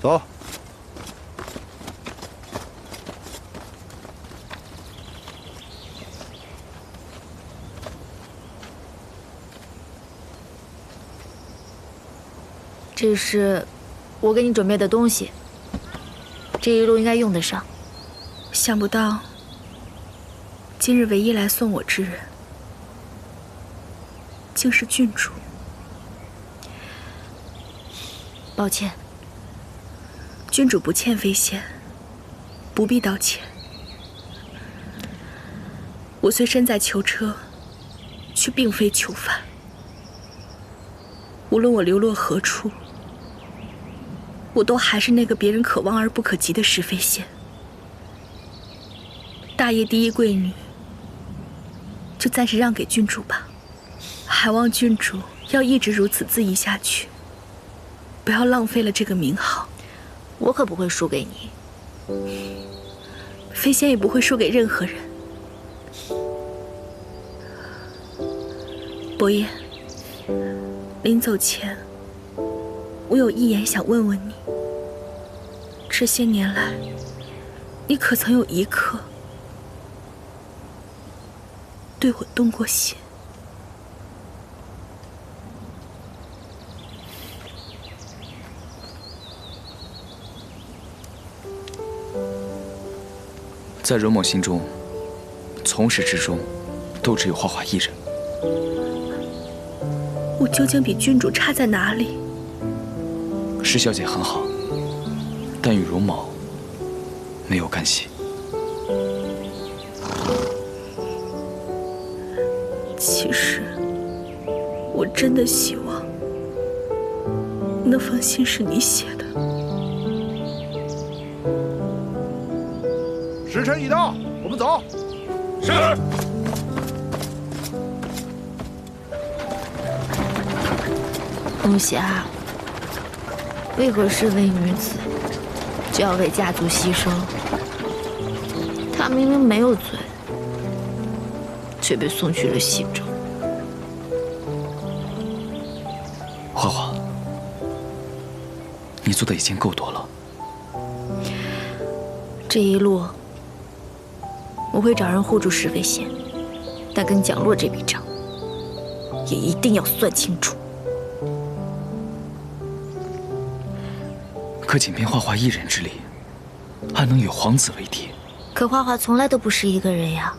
走。这是我给你准备的东西，这一路应该用得上。想不到，今日唯一来送我之人，竟是郡主。抱歉，郡主不欠飞仙，不必道歉。我虽身在囚车，却并非囚犯。无论我流落何处，我都还是那个别人可望而不可及的石飞仙。大业第一贵女，就暂时让给郡主吧。还望郡主要一直如此恣意下去，不要浪费了这个名号。我可不会输给你，飞仙也不会输给任何人。伯爷，临走前，我有一言想问问你。这些年来，你可曾有一刻对我动过心？在荣某心中，从始至终都只有花花一人。我究竟比郡主差在哪里？石小姐很好，但与荣某没有干系。其实，我真的希望那封信是你写的。时辰已到，我们走。是。龙霞，为何身为女子就要为家族牺牲？她明明没有罪，却被送去了西州。花花，你做的已经够多了。这一路，我会找人护住石飞仙，但跟蒋洛这笔账，也一定要算清楚。可仅凭花花一人之力，还能与皇子为敌？可花花从来都不是一个人呀。